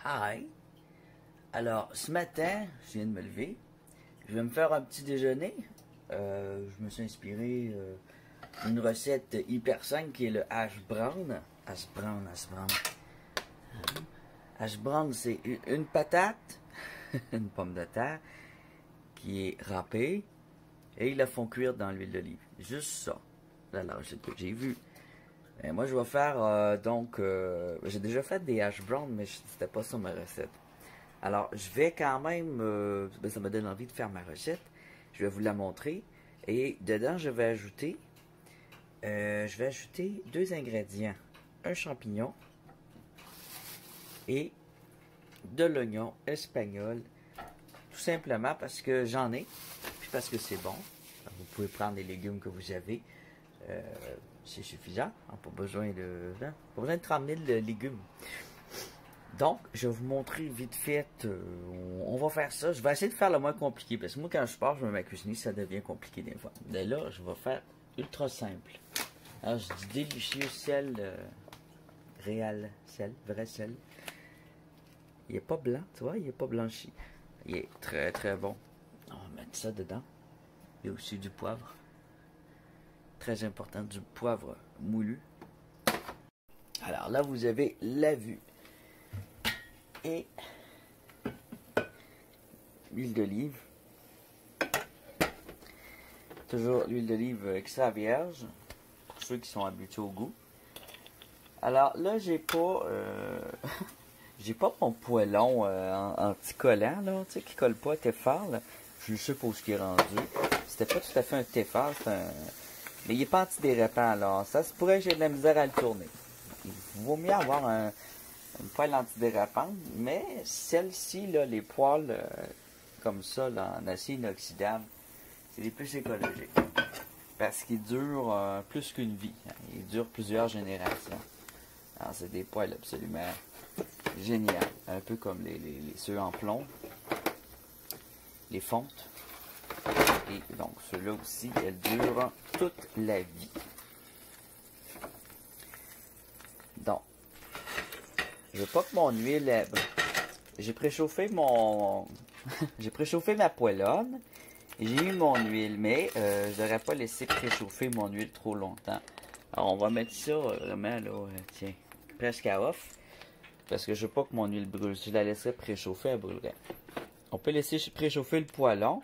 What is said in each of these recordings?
Hi! Alors, ce matin, je viens de me lever. Je vais me faire un petit déjeuner. Je me suis inspiré d'une recette hyper simple qui est le hash brown. Hash brown. Hash brown, c'est une patate, une pomme de terre qui est râpée et ils la font cuire dans l'huile d'olive. Juste ça. Là, la recette que j'ai vue. Et moi, je vais faire j'ai déjà fait des hash browns, mais c'était pas ça ma recette. Alors, je vais quand même, ça me donne envie de faire ma recette. Je vais vous la montrer. Et dedans, je vais ajouter 2 ingrédients. Un champignon et de l'oignon espagnol. Tout simplement parce que j'en ai, puis parce que c'est bon. Vous pouvez prendre les légumes que vous avez. C'est suffisant. Pas besoin de 30 000 légumes. Donc, je vais vous montrer vite fait. On va faire ça. Je vais essayer de faire le moins compliqué. Parce que moi, quand je pars, je me mets à cuisiner, ça devient compliqué des fois. Mais là, je vais faire ultra simple. Alors, je dis délicieux sel, réel sel, vrai sel. Il n'est pas blanc, tu vois, il n'est pas blanchi. Il est très très bon. On va mettre ça dedans. Il y a aussi du poivre. Très important, du poivre moulu. Alors là, vous avez la vue. Et l'huile d'olive. Toujours l'huile d'olive extra vierge. Pour ceux qui sont habitués au goût. Alors là, j'ai pas j'ai pas mon poêlon anti-collant, là, tu sais, qui colle pas, Tefal, là. Je suppose qu'il est rendu. C'était pas tout à fait un Tefal, mais il est pas antidérapant, alors ça se pourrait que j'ai de la misère à le tourner. Il vaut mieux avoir une poêle antidérapante, mais celle-ci, là, les poêles comme ça, là, en acier inoxydable, c'est les plus écologiques. Parce qu'ils durent plus qu'une vie. Hein. Ils durent plusieurs générations. Alors, c'est des poêles absolument géniales. Un peu comme ceux en plomb. Les fontes. Et donc, ceux-là aussi, elles durent toute la vie. Donc, je veux pas que mon huile... J'ai préchauffé j'ai préchauffé ma poêlonne. J'ai mis mon huile, mais je n'aurais pas laissé préchauffer mon huile trop longtemps. Alors, on va mettre ça vraiment, là, tiens, presque à off. Parce que je veux pas que mon huile brûle. Si je la laisserais préchauffer, elle brûlerait. On peut laisser préchauffer le poêlon,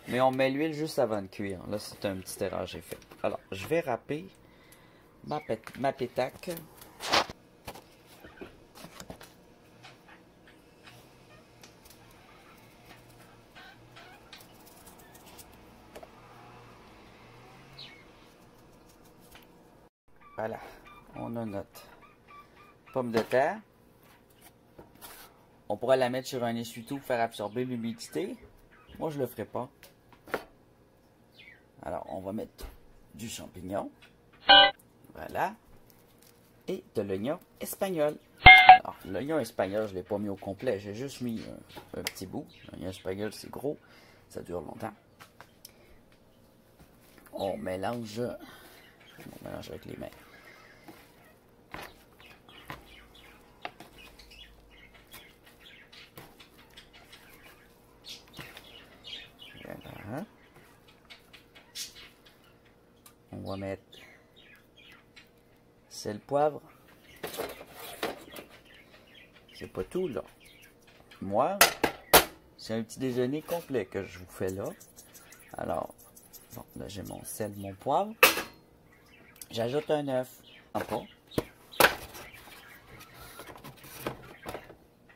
mais on met l'huile juste avant de cuire. Là, c'est un petit erreur que j'ai fait. Alors, je vais râper ma pétaque. Voilà, on a notre pomme de terre. On pourrait la mettre sur un essuie-tout pour faire absorber l'humidité. Moi, je le ferai pas. Alors, on va mettre du champignon. Voilà. Et de l'oignon espagnol. Alors, l'oignon espagnol, je ne l'ai pas mis au complet. J'ai juste mis un petit bout. L'oignon espagnol, c'est gros. Ça dure longtemps. On mélange avec les mains. Voilà. On va mettre sel, poivre. C'est pas tout, là. Moi, c'est un petit déjeuner complet que je vous fais là. Alors, bon, là, j'ai mon sel, mon poivre. J'ajoute un œuf en pot.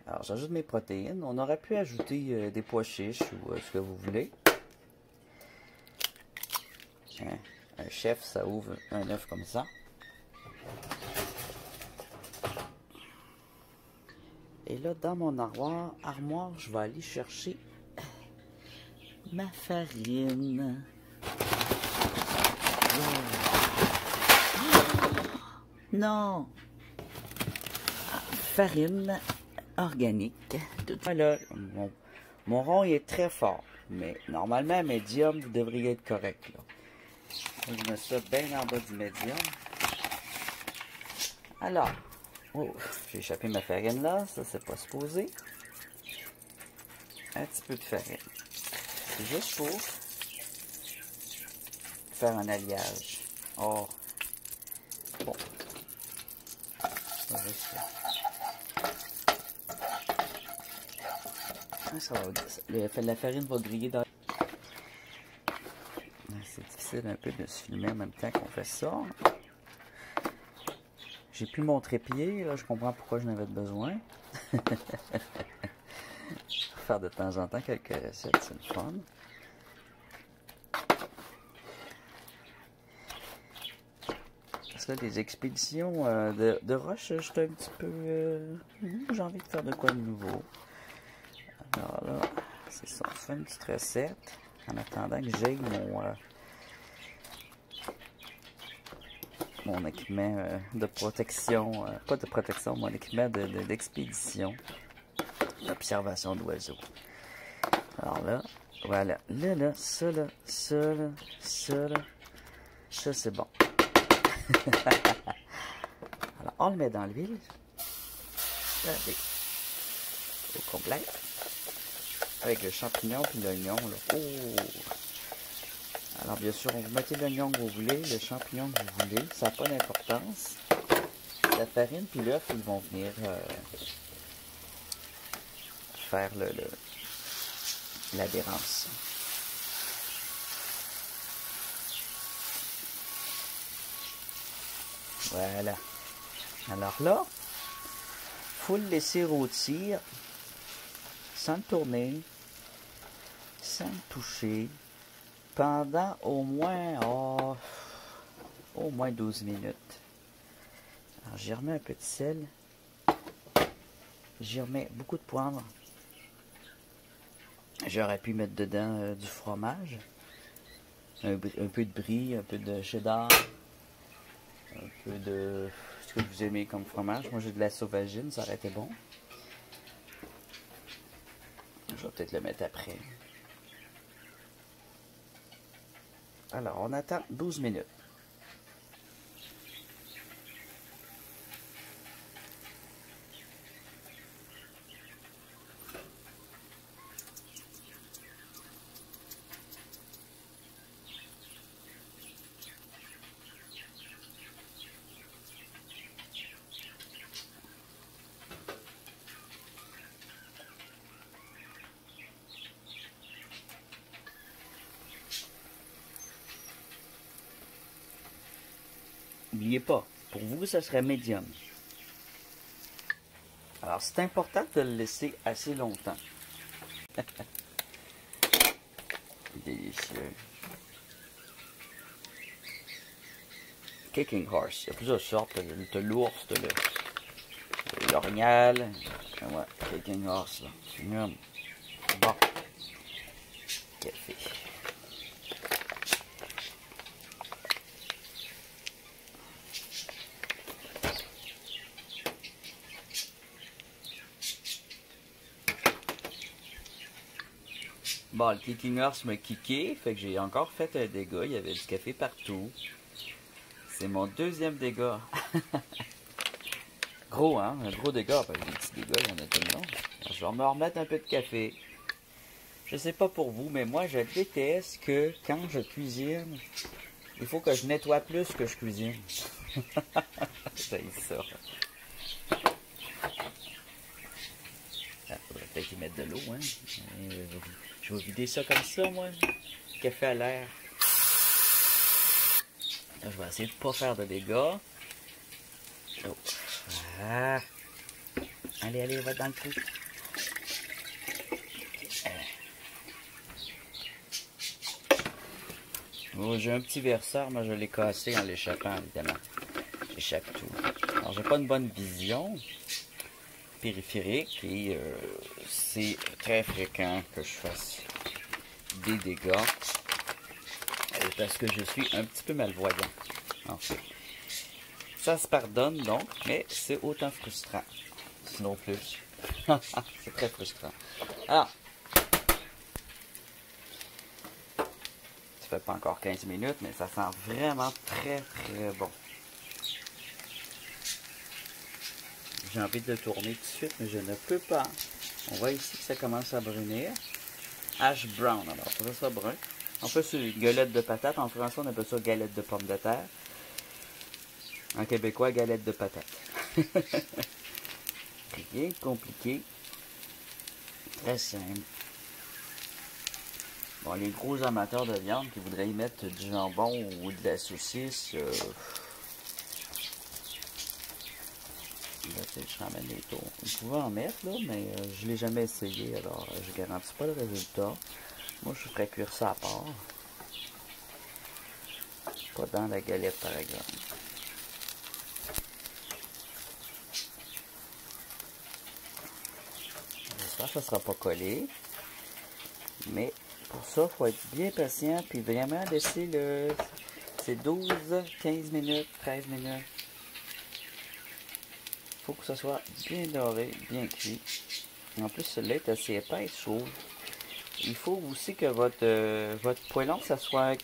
Alors, j'ajoute mes protéines. On aurait pu ajouter des pois chiches ou ce que vous voulez. Hein? Un chef, ça ouvre un œuf comme ça. Et là, dans mon armoire, je vais aller chercher ma farine. Non! Farine organique. Voilà, mon rond il est très fort, mais normalement, médium, vous devriez être correct. Là. Je mets ça bien en bas du médium. Alors, Oh, j'ai échappé ma farine là, ça c'est pas supposé. Un petit peu de farine. C'est juste pour faire un alliage. Oh, bon. Juste... ça va, la farine va griller dans... C'est difficile un peu de se filmer en même temps qu'on fait ça. J'ai plus mon trépied, là, je comprends pourquoi j'en avais besoin. Faire de temps en temps quelques recettes, c'est le fun. Parce que là, les expéditions de roche, j'étais un petit peu... j'ai envie de faire de quoi de nouveau. Alors là, c'est ça, on fait une petite recette. En attendant que j'aille mon équipement de protection, pas de protection, mon équipement d'expédition, d'observation d'oiseaux. Alors là, voilà, ça, c'est bon. Alors, on le met dans l'huile. Allez, au complet. Avec le champignon puis l'oignon, là. Oh! Alors, bien sûr, vous mettez l'oignon que vous voulez, le champignon que vous voulez. Ça n'a pas d'importance. La farine puis l'œuf, ils vont venir faire l'adhérence. Voilà. Alors là, il faut le laisser rôtir sans le tourner, sans le toucher, pendant au moins 12 minutes. Alors j'y remets un peu de sel, j'y remets beaucoup de poivre. J'aurais pu mettre dedans du fromage, un peu de brie, un peu de cheddar, un peu de ce que vous aimez comme fromage. Moi j'ai de la sauvagine, ça aurait été bon. Je vais peut-être le mettre après. Alors, on attend 12 minutes. N'oubliez pas, pour vous, ça serait médium. Alors, c'est important de le laisser assez longtemps. Délicieux. Kicking horse. Il y a plusieurs sortes. De l'ours, de l'orignal. Ouais, kicking horse, là. Bon. Café. Bon, le kicking horse m'a kické, fait que j'ai encore fait un dégât. Il y avait du café partout. C'est mon deuxième dégât. Gros, hein? Un gros dégât. Parce que les petits dégâts, il y en a tout le long. Alors, je vais me remettre un peu de café. Je sais pas pour vous, mais moi, je déteste que quand je cuisine, il faut que je nettoie plus que je cuisine. J'ai ça. Ah, faudrait peut-être y mettre de l'eau, hein? Je vais vider ça comme ça, moi. Café à l'air. Je vais essayer de ne pas faire de dégâts. Oh. Ah. Allez, allez, va dans le trou. Oh, j'ai un petit verseur, mais je l'ai cassé en l'échappant, évidemment. J'échappe tout. Alors, j'ai pas une bonne vision périphérique et c'est très fréquent que je fasse des dégâts parce que je suis un petit peu malvoyant, en fait. Ça se pardonne donc, mais c'est autant frustrant. Sinon plus. C'est très frustrant. Alors, ça fait pas encore 15 minutes, mais ça sent vraiment très très bon. J'ai envie de le tourner tout de suite, mais je ne peux pas. On voit ici que ça commence à brunir. Hash brown, alors ça soit brun. On peut sur une galette de patates. En français, on appelle ça galette de pommes de terre. En québécois, galette de patates. Rien de compliqué. Très simple. Bon, les gros amateurs de viande qui voudraient y mettre du jambon ou de la saucisse, là, je ramène les tours. Vous pouvez en mettre, là, mais je ne l'ai jamais essayé, alors je ne garantis pas le résultat. Moi, je ferais cuire ça à part. Pas dans la galette, par exemple. J'espère que ça ne sera pas collé. Mais pour ça, il faut être bien patient, puis vraiment laisser le... C'est 12, 15 minutes, 13 minutes. Il faut que ça soit bien doré, bien cuit. En plus, celui-là est assez épais, je trouve. Il faut aussi que votre poêlon, ça soit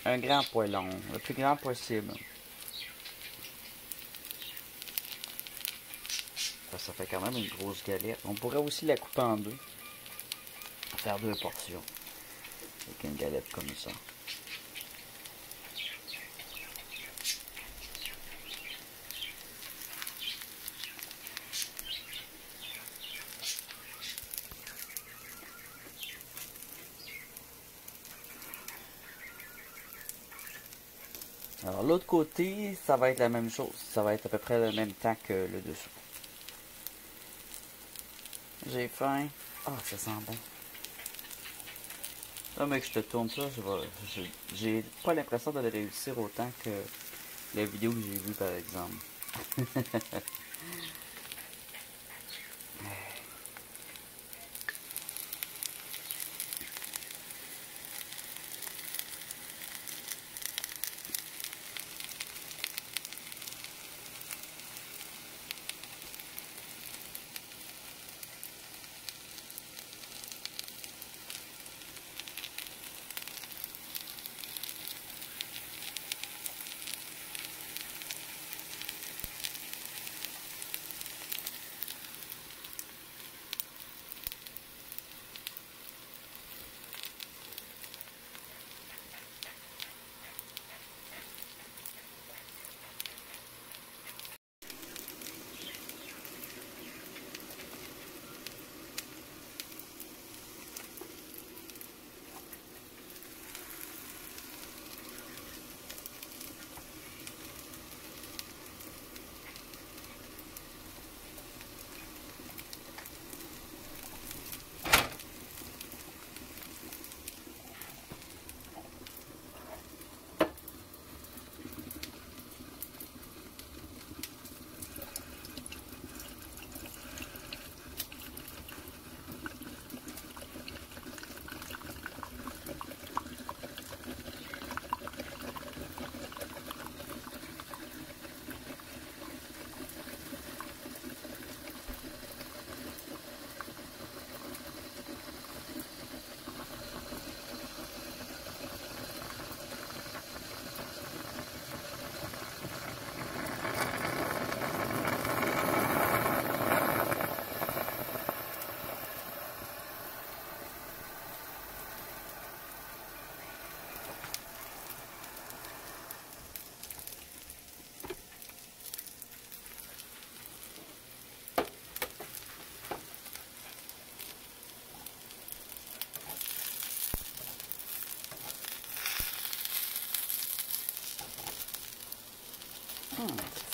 un grand poêlon, le plus grand possible. Ça fait quand même une grosse galette. On pourrait aussi la couper en deux. Faire 2 portions. Avec une galette comme ça. Alors l'autre côté, ça va être la même chose. Ça va être à peu près le même temps que le dessous. J'ai faim. Ah, ça sent bon. Là, mec, je te tourne ça, j'ai pas l'impression de le réussir autant que la vidéo que j'ai vue, par exemple.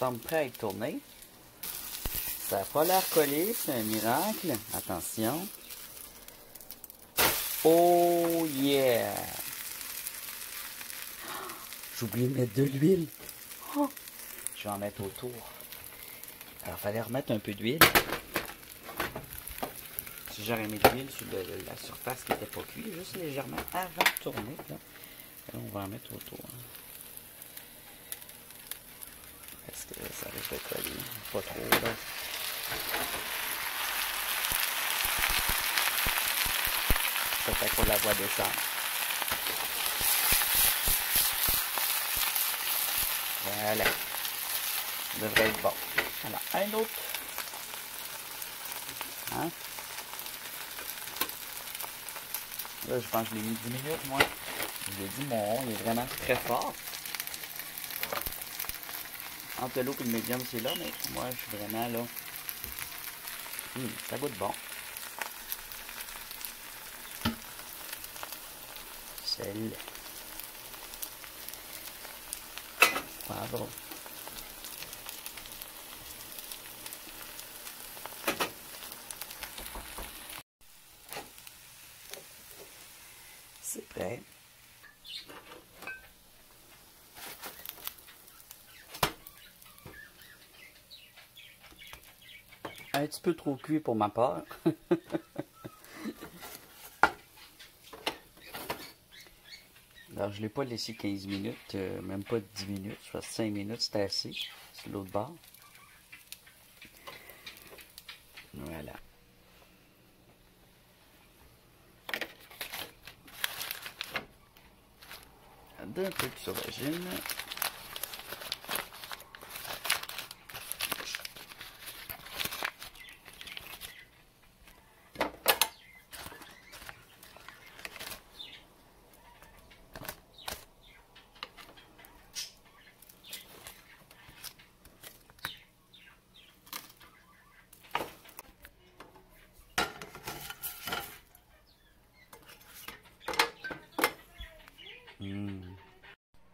Ça semble prêt à être tourné. Ça n'a pas l'air collé, c'est un miracle. Attention. Oh yeah! J'ai oublié de mettre de l'huile. Oh. Je vais en mettre autour. Alors, il fallait remettre un peu d'huile. Si j'aurais mis de l'huile sur la surface qui n'était pas cuite, juste légèrement avant de tourner. Là. Et on va en mettre autour. Est-ce que ça risque de coller? Pas trop, là. Ça fait qu'on la voit descendre. Voilà. Ça devrait être bon. Voilà, un autre. Hein? Là, je pense que je l'ai mis 10 minutes, moi. Je l'ai dit, mon rond, il est vraiment très fort. Entre l'eau et le médium, c'est là, mais moi, je suis vraiment là. Ça goûte bon. Sel. Poivre. C'est prêt. Un petit peu trop cuit pour ma part. Alors, je ne l'ai pas laissé 15 minutes, même pas 10 minutes. Je pense 5 minutes, c'était assez. C'est l'autre bord. Voilà. Un peu de sauvagine.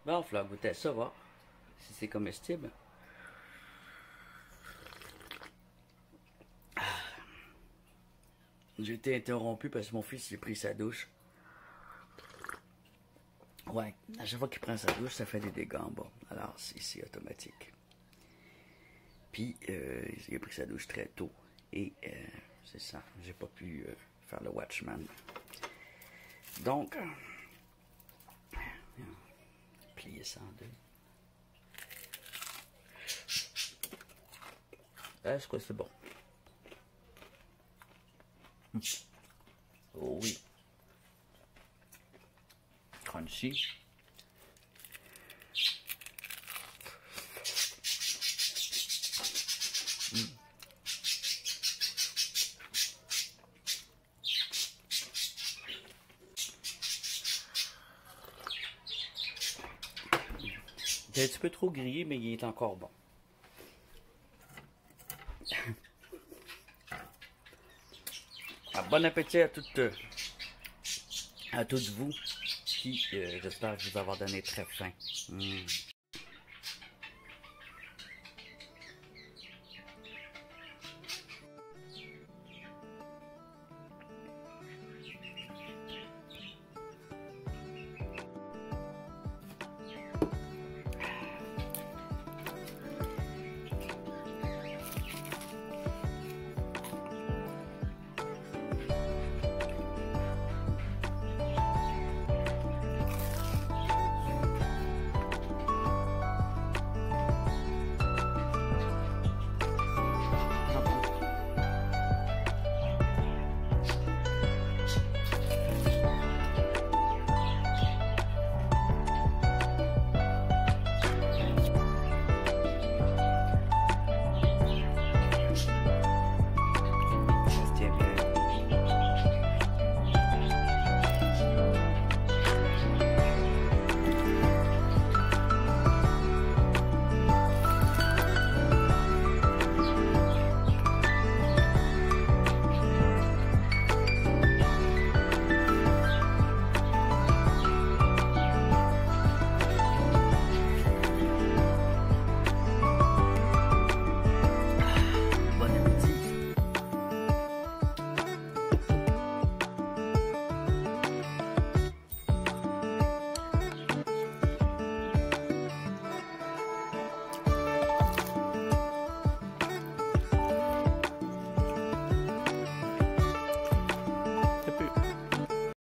Bon, il faut goûter à ça, voir si c'est comestible. J'ai été interrompu parce que mon fils il a pris sa douche. Ouais, à chaque fois qu'il prend sa douche, ça fait des dégâts en bas. Alors, c'est automatique. Puis, il a pris sa douche très tôt. Et c'est ça, j'ai pas pu faire le Watchman. Donc, plier ça en deux. Est-ce que c'est bon? Oh oui. Crunchy. C'est un petit peu trop grillé, mais il est encore bon. Bon appétit à toutes vous qui, j'espère que je vous avoir donné très faim.